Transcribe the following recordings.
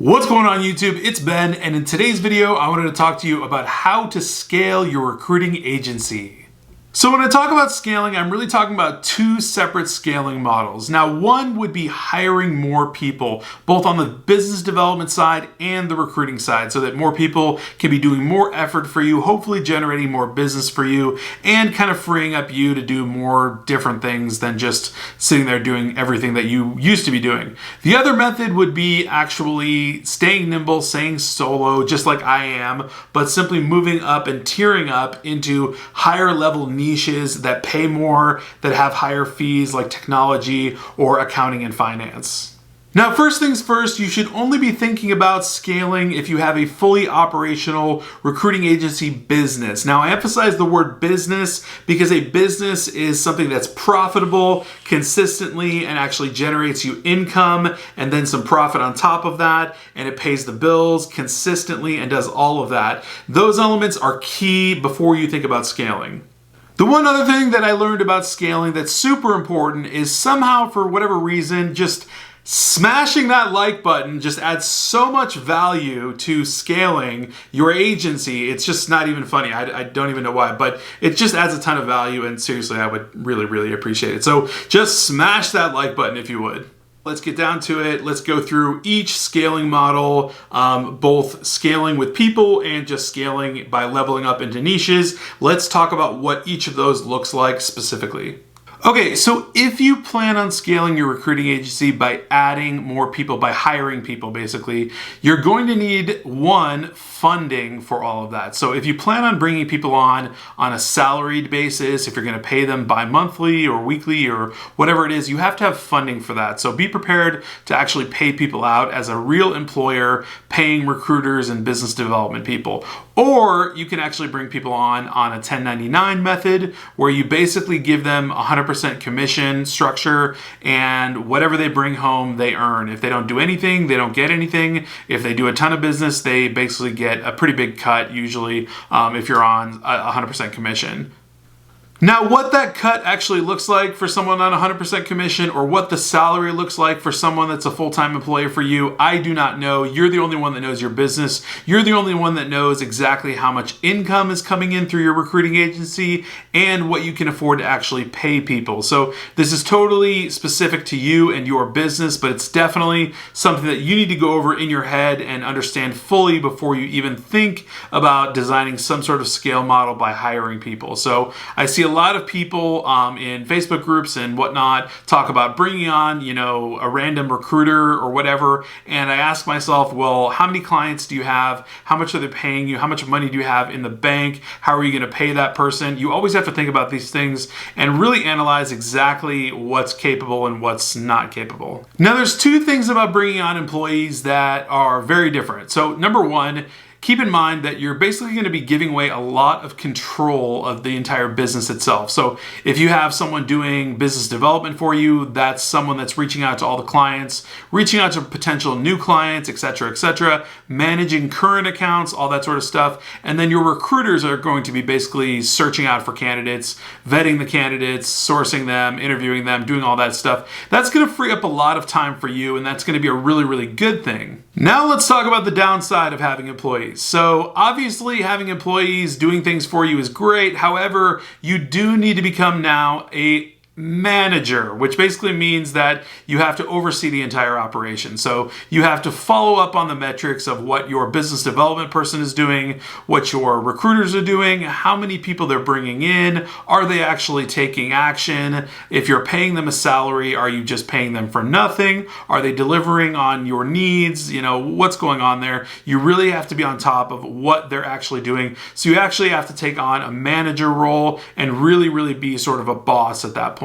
What's going on YouTube? It's Ben, and in today's video, I wanted to talk to you about how to scale your recruiting agency. So when I talk about scaling, I'm really talking about two separate scaling models. Now, one would be hiring more people, both on the business development side and the recruiting side, so that more people can be doing more effort for you, hopefully generating more business for you, and kind of freeing up you to do more different things than just sitting there doing everything that you used to be doing. The other method would be actually staying nimble, staying solo, just like I am, but simply moving up and tiering up into higher level niches that pay more, that have higher fees like technology or accounting and finance. Now, first things first, you should only be thinking about scaling if you have a fully operational recruiting agency business. Now, I emphasize the word business because a business is something that's profitable consistently and actually generates you income and then some profit on top of that, and it pays the bills consistently and does all of that. Those elements are key before you think about scaling. The one other thing that I learned about scaling that's super important is somehow, for whatever reason, just smashing that like button just adds so much value to scaling your agency. It's just not even funny. I don't even know why, but it just adds a ton of value, and seriously, I would really appreciate it. So just smash that like button if you would. Let's get down to it. Let's go through each scaling model, both scaling with people and just scaling by leveling up into niches. Let's talk about what each of those looks like specifically. Okay, so if you plan on scaling your recruiting agency by adding more people, by hiring people basically, you're going to need funding for all of that. So if you plan on bringing people on a salaried basis, if you're going to pay them bi-monthly or weekly or whatever it is, you have to have funding for that. So be prepared to actually pay people out as a real employer, paying recruiters and business development people. Or you can actually bring people on a 1099 method where you basically give them 100% commission structure, and whatever they bring home, they earn. If they don't do anything, they don't get anything. If they do a ton of business, they basically get a pretty big cut usually if you're on 100% commission. Now, what that cut actually looks like for someone on 100% commission, or what the salary looks like for someone that's a full-time employee for you, I do not know. You're the only one that knows your business. You're the only one that knows exactly how much income is coming in through your recruiting agency and what you can afford to actually pay people. So this is totally specific to you and your business, but it's definitely something that you need to go over in your head and understand fully before you even think about designing some sort of scale model by hiring people. So I see a lot of people in Facebook groups and whatnot talk about bringing on, a random recruiter or whatever. And I ask myself, well, how many clients do you have? How much are they paying you? How much money do you have in the bank? How are you going to pay that person? You always have to think about these things and really analyze exactly what's capable and what's not capable. Now, there's two things about bringing on employees that are very different. So number one, keep in mind that you're basically going to be giving away a lot of control of the entire business itself. So if you have someone doing business development for you, that's someone that's reaching out to all the clients, reaching out to potential new clients, etc., managing current accounts, all that sort of stuff. And then your recruiters are going to be basically searching out for candidates, vetting the candidates, sourcing them, interviewing them, doing all that stuff. That's going to free up a lot of time for you, and that's going to be a really good thing. Now let's talk about the downside of having employees. So obviously having employees doing things for you is great. However, you do need to become now a manager, which basically means that you have to oversee the entire operation. So you have to follow up on the metrics of what your business development person is doing, what your recruiters are doing, how many people they're bringing in, are they actually taking action? If you're paying them a salary, are you just paying them for nothing? Are they delivering on your needs? What's going on there? You really have to be on top of what they're actually doing. So you actually have to take on a manager role and really be sort of a boss at that point.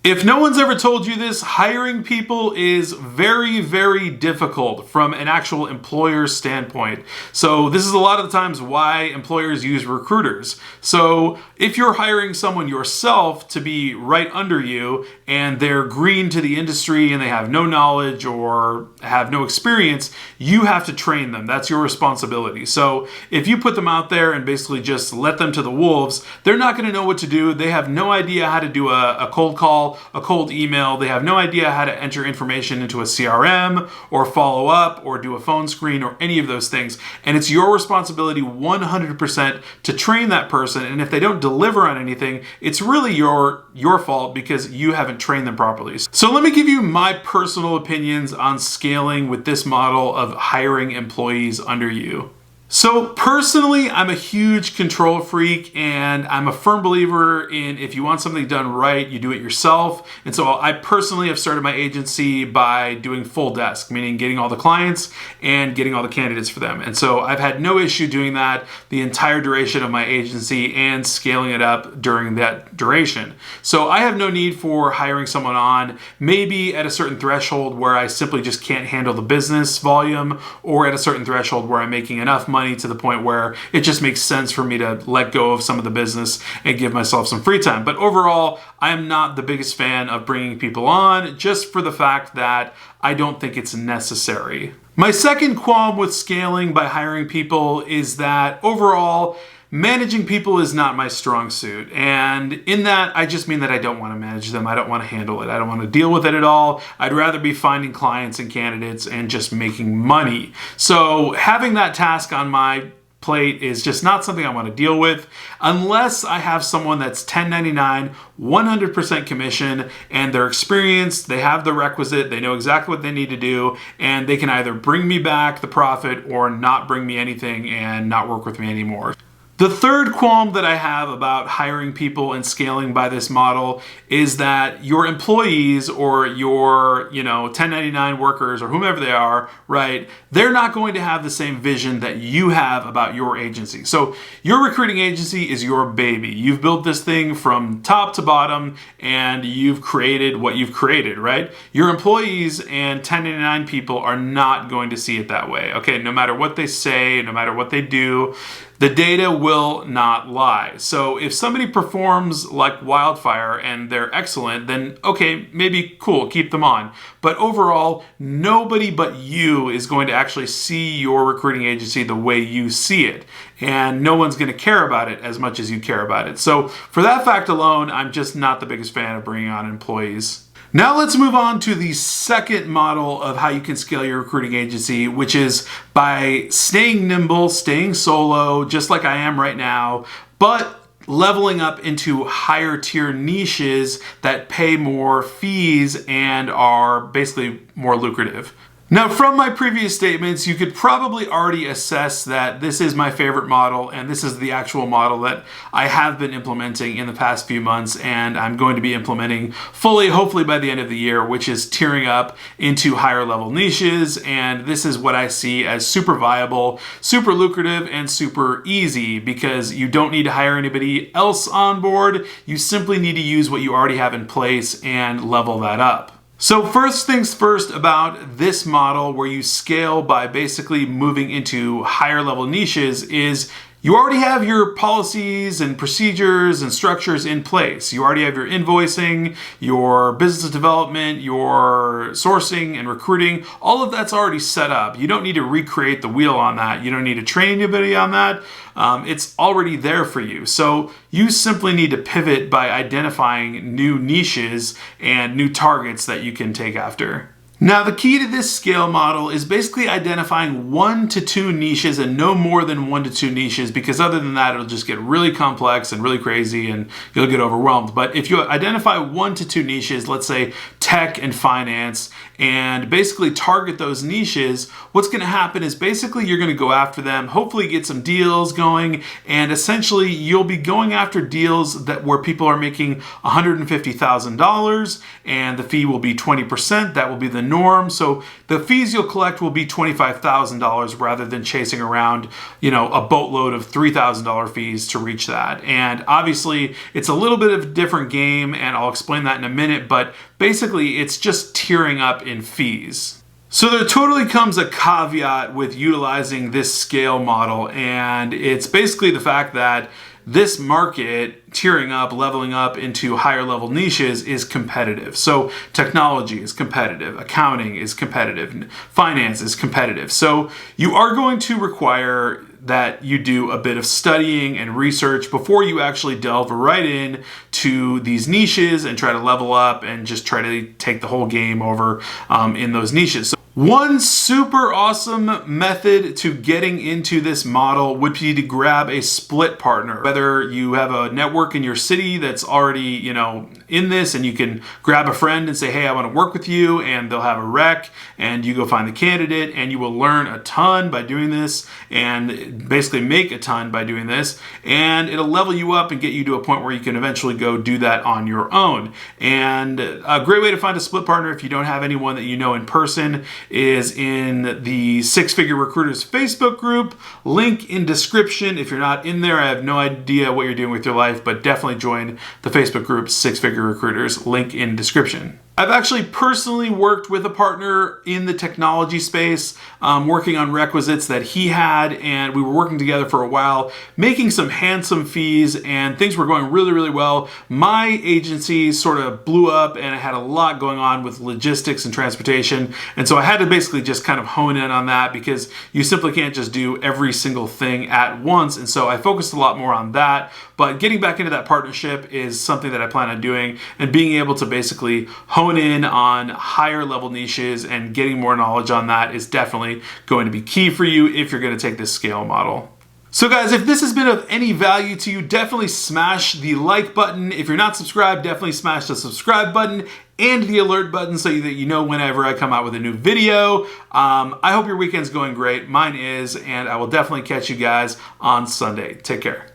If no one's ever told you this, hiring people is very difficult from an actual employer's standpoint. So this is a lot of the times why employers use recruiters. So if you're hiring someone yourself to be right under you and they're green to the industry and they have no knowledge or have no experience, you have to train them. That's your responsibility. So if you put them out there and basically just let them to the wolves, they're not going to know what to do. They have no idea how to do a cold call. call, a cold email. They have no idea how to enter information into a CRM or follow up or do a phone screen or any of those things. And it's your responsibility 100% to train that person. And if they don't deliver on anything, it's really your fault because you haven't trained them properly. So let me give you my personal opinions on scaling with this model of hiring employees under you. So personally, I'm a huge control freak, and I'm a firm believer in if you want something done right, you do it yourself. And so I personally have started my agency by doing full desk, meaning getting all the clients and getting all the candidates for them. And so I've had no issue doing that the entire duration of my agency and scaling it up during that duration. So I have no need for hiring someone on, maybe at a certain threshold where I simply just can't handle the business volume, or at a certain threshold where I'm making enough money to the point where it just makes sense for me to let go of some of the business and give myself some free time. But overall, I am not the biggest fan of bringing people on, just for the fact that I don't think it's necessary. My second qualm with scaling by hiring people is that overall, managing people is not my strong suit. And in that, I just mean that I don't want to manage them. I don't want to handle it. I don't want to deal with it at all. I'd rather be finding clients and candidates and just making money. So having that task on my plate is just not something I want to deal with unless I have someone that's 1099, 100% commission, and they're experienced, they have the requisite, they know exactly what they need to do, and they can either bring me back the profit or not bring me anything and not work with me anymore. The third qualm that I have about hiring people and scaling by this model is that your employees or your, 1099 workers or whomever they are, right, they're not going to have the same vision that you have about your agency. So your recruiting agency is your baby. You've built this thing from top to bottom and you've created what you've created, right? Your employees and 1099 people are not going to see it that way. Okay, no matter what they say, no matter what they do, the data will not lie. So if somebody performs like wildfire and they're excellent, then okay, maybe cool, keep them on. But overall, nobody but you is going to actually see your recruiting agency the way you see it. And no one's going to care about it as much as you care about it. So for that fact alone, I'm just not the biggest fan of bringing on employees. Now let's move on to the second model of how you can scale your recruiting agency, which is by staying nimble, staying solo, just like I am right now, but leveling up into higher tier niches that pay more fees and are basically more lucrative. Now, from my previous statements, you could probably already assess that this is my favorite model, and this is the actual model that I have been implementing in the past few months, and I'm going to be implementing fully, hopefully by the end of the year, which is tiering up into higher level niches. And this is what I see as super viable, super lucrative, and super easy because you don't need to hire anybody else on board. You simply need to use what you already have in place and level that up. So first things first about this model where you scale by basically moving into higher level niches is you already have your policies and procedures and structures in place. You already have your invoicing, your business development, your sourcing and recruiting. All of that's already set up. You don't need to recreate the wheel on that. You don't need to train anybody on that. It's already there for you. So you simply need to pivot by identifying new niches and new targets that you can take after. Now, the key to this scale model is basically identifying 1 to 2 niches and no more than 1 to 2 niches, because other than that, it'll just get really complex and really crazy and you'll get overwhelmed. But if you identify 1 to 2 niches, let's say tech and finance, and basically target those niches, what's going to happen is basically you're going to go after them, hopefully get some deals going, and essentially you'll be going after deals that where people are making $150,000 and the fee will be 20%. That will be the norm. So the fees you'll collect will be $25,000 rather than chasing around, a boatload of $3,000 fees to reach that. And obviously it's a little bit of a different game, and I'll explain that in a minute, but basically it's just tiering up in fees. So there totally comes a caveat with utilizing this scale model, and it's basically the fact that this market, tiering up, leveling up into higher level niches, is competitive. So technology is competitive, accounting is competitive, finance is competitive. So you are going to require that you do a bit of studying and research before you actually delve right in to these niches and try to level up and just try to take the whole game over in those niches. So one super awesome method to getting into this model would be to grab a split partner. Whether you have a network in your city that's already, in this, and you can grab a friend and say, hey, I want to work with you, and they'll have a rec, and you go find the candidate, and you will learn a ton by doing this, and basically make a ton by doing this, and it'll level you up and get you to a point where you can eventually go do that on your own. And a great way to find a split partner if you don't have anyone that you know in person is in the Six Figure Recruiters Facebook group. Link in description. If you're not in there, I have no idea what you're doing with your life, but definitely join the Facebook group Six Figure Recruiters. Link in description. I've actually personally worked with a partner in the technology space, working on requisites that he had, and we were working together for a while, making some handsome fees, and things were going really, really well. My agency sort of blew up, and I had a lot going on with logistics and transportation, and so I had to basically just kind of hone in on that because you simply can't just do every single thing at once, and so I focused a lot more on that. But getting back into that partnership is something that I plan on doing, and being able to basically hone in on higher level niches and getting more knowledge on that is definitely going to be key for you if you're going to take this scale model. So guys, if this has been of any value to you, definitely smash the like button. If you're not subscribed, definitely smash the subscribe button and the alert button so that you know whenever I come out with a new video. I hope your weekend's going great. Mine is, and I will definitely catch you guys on Sunday. Take care.